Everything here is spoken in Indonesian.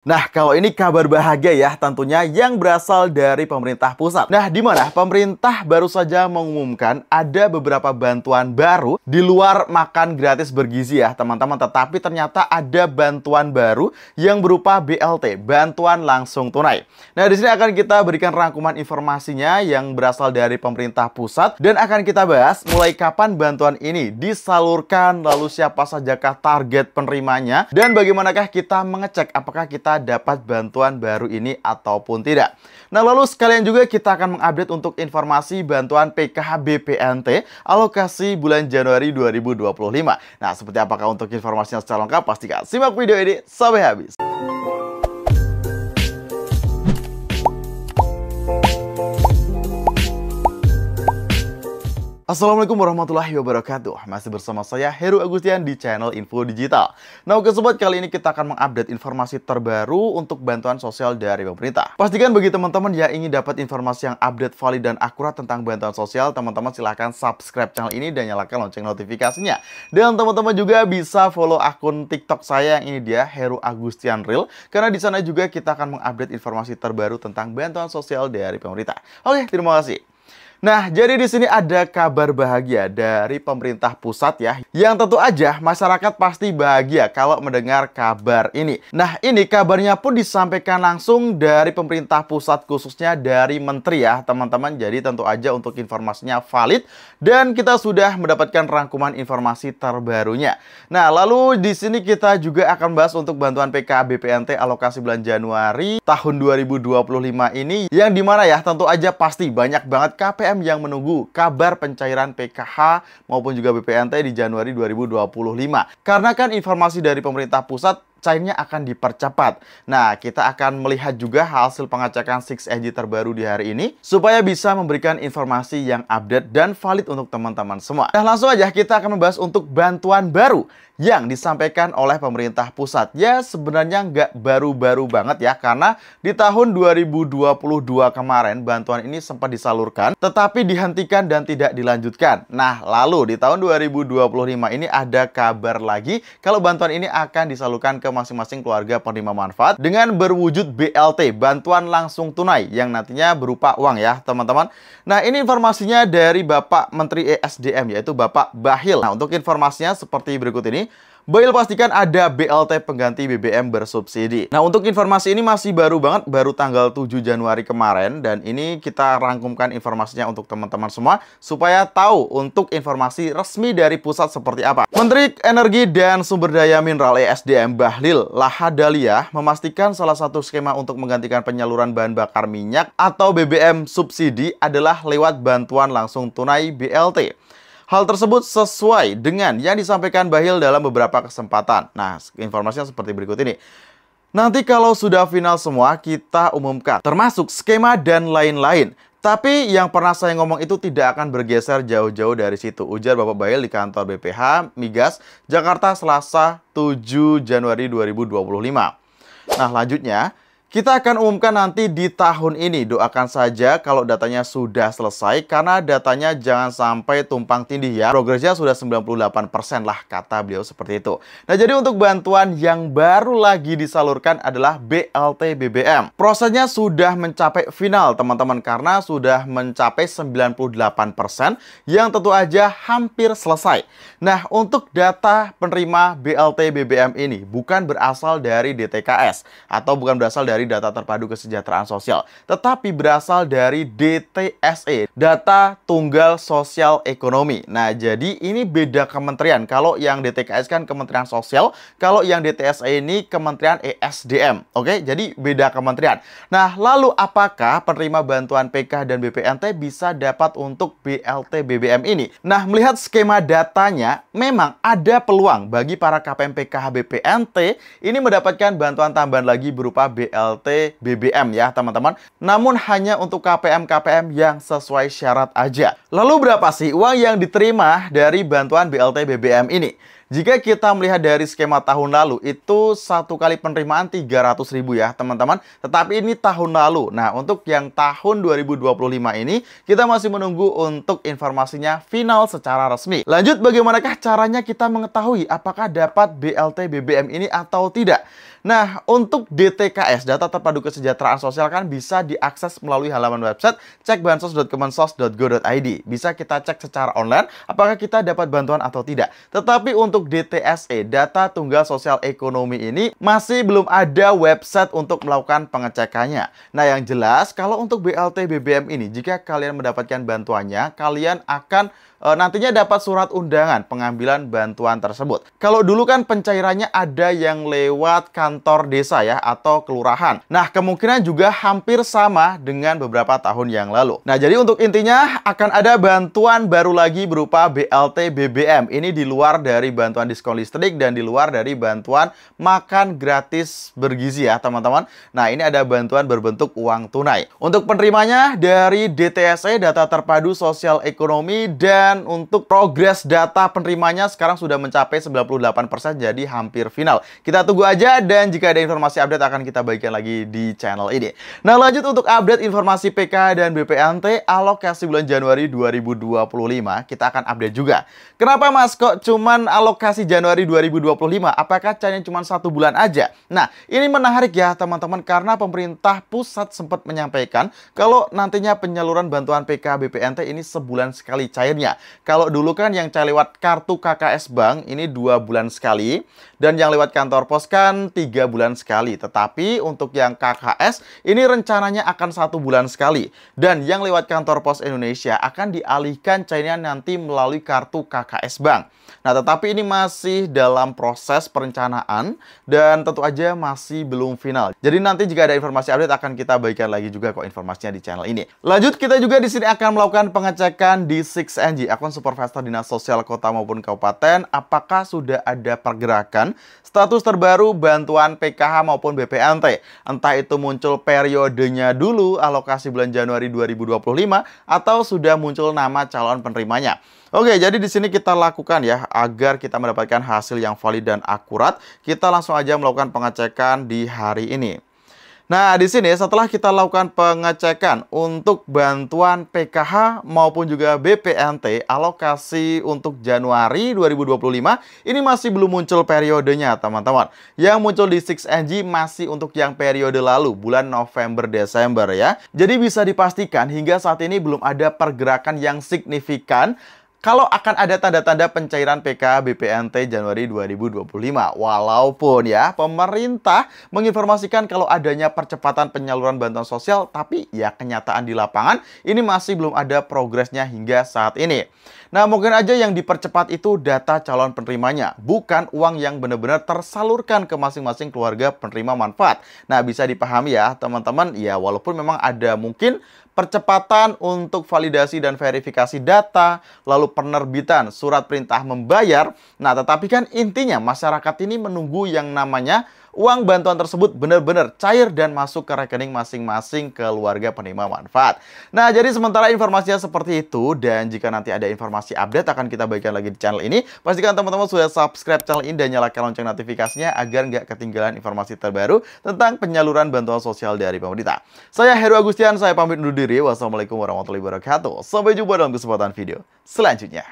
Nah, kalau ini kabar bahagia ya tentunya yang berasal dari pemerintah pusat. Nah, di mana pemerintah baru saja mengumumkan ada beberapa bantuan baru di luar makan gratis bergizi ya, teman-teman. Tetapi ternyata ada bantuan baru yang berupa BLT, bantuan langsung tunai. Nah, di sini akan kita berikan rangkuman informasinya yang berasal dari pemerintah pusat dan akan kita bahas mulai kapan bantuan ini disalurkan, lalu siapa sajakah target penerimanya dan bagaimanakah kita mengecek apakah kita dapat bantuan baru ini ataupun tidak. Nah, lalu sekalian juga kita akan mengupdate untuk informasi bantuan PKH BPNT alokasi bulan Januari 2025. Nah, seperti apakah untuk informasinya secara lengkap? Pastikan simak video ini sampai habis. Assalamualaikum warahmatullahi wabarakatuh. Masih bersama saya Heru Agustian di channel Info Digital. Nah, oke sobat, kali ini kita akan mengupdate informasi terbaru untuk bantuan sosial dari pemerintah. Pastikan bagi teman-teman yang ingin dapat informasi yang update, valid, dan akurat tentang bantuan sosial, teman-teman silahkan subscribe channel ini dan nyalakan lonceng notifikasinya. Dan teman-teman juga bisa follow akun TikTok saya yang ini dia, Heru Agustian Real, karena di sana juga kita akan mengupdate informasi terbaru tentang bantuan sosial dari pemerintah. Oke, terima kasih. Nah, jadi di sini ada kabar bahagia dari pemerintah pusat ya, yang tentu aja masyarakat pasti bahagia kalau mendengar kabar ini. Nah, ini kabarnya pun disampaikan langsung dari pemerintah pusat, khususnya dari menteri ya, teman-teman. Jadi tentu aja untuk informasinya valid dan kita sudah mendapatkan rangkuman informasi terbarunya. Nah, lalu di sini kita juga akan bahas untuk bantuan PKH BPNT alokasi bulan Januari tahun 2025 ini, yang dimana ya tentu aja pasti banyak banget KPM yang menunggu kabar pencairan PKH maupun juga BPNT di Januari 2025. Karena kan informasi dari pemerintah pusat cairnya akan dipercepat. Nah, kita akan melihat juga hasil pengecekan 6EG terbaru di hari ini supaya bisa memberikan informasi yang update dan valid untuk teman-teman semua. Nah, langsung aja kita akan membahas untuk bantuan baru yang disampaikan oleh pemerintah pusat. Ya, sebenarnya nggak baru-baru banget ya, karena di tahun 2022 kemarin bantuan ini sempat disalurkan, tetapi dihentikan dan tidak dilanjutkan. Nah, lalu di tahun 2025 ini ada kabar lagi kalau bantuan ini akan disalurkan ke masing-masing keluarga penerima manfaat dengan berwujud BLT, bantuan langsung tunai, yang nantinya berupa uang ya, teman-teman. Nah, ini informasinya dari Bapak Menteri ESDM, yaitu Bapak Bahlil. Nah, untuk informasinya seperti berikut ini. Bahlil pastikan ada BLT pengganti BBM bersubsidi. Nah, untuk informasi ini masih baru banget, baru tanggal 7 Januari kemarin. Dan ini kita rangkumkan informasinya untuk teman-teman semua supaya tahu untuk informasi resmi dari pusat seperti apa. Menteri Energi dan Sumber Daya Mineral ESDM Bahlil Lahadalia memastikan salah satu skema untuk menggantikan penyaluran bahan bakar minyak atau BBM subsidi adalah lewat bantuan langsung tunai BLT. Hal tersebut sesuai dengan yang disampaikan Bahlil dalam beberapa kesempatan. Nah, informasinya seperti berikut ini. Nanti kalau sudah final semua, kita umumkan, termasuk skema dan lain-lain. Tapi yang pernah saya ngomong itu tidak akan bergeser jauh-jauh dari situ, ujar Bapak Bahlil di kantor BPH Migas, Jakarta, Selasa 7 Januari 2025. Nah, lanjutnya, kita akan umumkan nanti di tahun ini. Doakan saja kalau datanya sudah selesai, karena datanya jangan sampai tumpang tindih ya. Progresnya sudah 98% lah, kata beliau seperti itu. Nah, jadi untuk bantuan yang baru lagi disalurkan adalah BLT BBM. Prosesnya sudah mencapai final, teman-teman, karena sudah mencapai 98%, yang tentu aja hampir selesai. Nah, untuk data penerima BLT BBM ini bukan berasal dari DTKS atau bukan berasal dari data terpadu kesejahteraan sosial, tetapi berasal dari DTSE, data tunggal sosial ekonomi. Nah, jadi ini beda kementerian. Kalau yang DTKS kan Kementerian Sosial, kalau yang DTSE ini Kementerian ESDM. Oke, jadi beda kementerian. Nah, lalu apakah penerima bantuan PK dan BPNT bisa dapat untuk BLT BBM ini? Nah, melihat skema datanya, memang ada peluang bagi para KPM PKH BPNT ini mendapatkan bantuan tambahan lagi berupa BLT BBM ya, teman-teman. Namun hanya untuk KPM-KPM yang sesuai syarat aja. Lalu berapa sih uang yang diterima dari bantuan BLT BBM ini? Jika kita melihat dari skema tahun lalu, itu satu kali penerimaan 300.000 ya, teman-teman. Tetapi ini tahun lalu. Nah, untuk yang tahun 2025 ini, kita masih menunggu untuk informasinya final secara resmi. Lanjut, bagaimanakah caranya kita mengetahui apakah dapat BLT BBM ini atau tidak? Nah, untuk DTKS, Data Terpadu Kesejahteraan Sosial kan bisa diakses melalui halaman website cekbansos.kemensos.go.id. Bisa kita cek secara online apakah kita dapat bantuan atau tidak. Tetapi untuk DTSE, Data Tunggal Sosial Ekonomi ini masih belum ada website untuk melakukan pengecekannya. Nah, yang jelas kalau untuk BLT BBM ini, jika kalian mendapatkan bantuannya, kalian akan nantinya dapat surat undangan pengambilan bantuan tersebut. Kalau dulu kan pencairannya ada yang lewat kantor desa ya atau kelurahan. Nah, kemungkinan juga hampir sama dengan beberapa tahun yang lalu. Nah, jadi untuk intinya akan ada bantuan baru lagi berupa BLT BBM. Ini di luar dari bantuan diskon listrik dan di luar dari bantuan makan gratis bergizi ya, teman-teman. Nah, ini ada bantuan berbentuk uang tunai. Untuk penerimanya dari DTSE, Data Terpadu Sosial Ekonomi, dan untuk progres data penerimanya sekarang sudah mencapai 98%, jadi hampir final. Kita tunggu aja dan jika ada informasi update akan kita bagikan lagi di channel ini. Nah, lanjut untuk update informasi PK dan BPNT alokasi bulan Januari 2025. Kita akan update juga. Kenapa Mas kok cuman alokasi Januari 2025? Apakah hanya cuma 1 bulan aja? Nah, ini menarik ya teman-teman karena pemerintah pusat sempat menyampaikan kalau nantinya penyaluran bantuan PK BPNT ini sebulan sekali cairnya. Kalau dulu kan yang cair lewat kartu KKS Bank ini 2 bulan sekali dan yang lewat kantor pos kan 3 bulan sekali. Tetapi untuk yang KKS ini rencananya akan 1 bulan sekali dan yang lewat kantor pos Indonesia akan dialihkan cairnya nanti melalui kartu KKS Bank. Nah, tetapi ini masih dalam proses perencanaan dan tentu aja masih belum final. Jadi nanti jika ada informasi update akan kita bagikan lagi juga kok informasinya di channel ini. Lanjut, kita juga di sini akan melakukan pengecekan di 6NG, akun Supervisor Dinas Sosial Kota maupun Kabupaten, apakah sudah ada pergerakan status terbaru bantuan PKH maupun BPNT. Entah itu muncul periodenya dulu alokasi bulan Januari 2025 atau sudah muncul nama calon penerimanya. Oke, jadi di sini kita lakukan ya agar kita mendapatkan hasil yang valid dan akurat. Kita langsung aja melakukan pengecekan di hari ini. Nah, di sini setelah kita lakukan pengecekan untuk bantuan PKH maupun juga BPNT alokasi untuk Januari 2025, ini masih belum muncul periodenya, teman-teman. Yang muncul di 6NG masih untuk yang periode lalu, bulan November-Desember ya. Jadi bisa dipastikan hingga saat ini belum ada pergerakan yang signifikan kalau akan ada tanda-tanda pencairan PK BPNT Januari 2025. Walaupun ya pemerintah menginformasikan kalau adanya percepatan penyaluran bantuan sosial, tapi ya kenyataan di lapangan ini masih belum ada progresnya hingga saat ini. Nah, mungkin aja yang dipercepat itu data calon penerimanya, bukan uang yang benar-benar tersalurkan ke masing-masing keluarga penerima manfaat. Nah, bisa dipahami ya teman-teman, ya walaupun memang ada mungkin percepatan untuk validasi dan verifikasi data, lalu penerbitan surat perintah membayar. Nah, tetapi kan intinya masyarakat ini menunggu yang namanya uang bantuan tersebut benar-benar cair dan masuk ke rekening masing-masing keluarga penerima manfaat. Nah, jadi sementara informasinya seperti itu, dan jika nanti ada informasi update akan kita bagikan lagi di channel ini. Pastikan teman-teman sudah subscribe channel ini dan nyalakan lonceng notifikasinya agar nggak ketinggalan informasi terbaru tentang penyaluran bantuan sosial dari pemerintah. Saya Heru Agustian, saya pamit undur diri. Wassalamualaikum warahmatullahi wabarakatuh. Sampai jumpa dalam kesempatan video selanjutnya.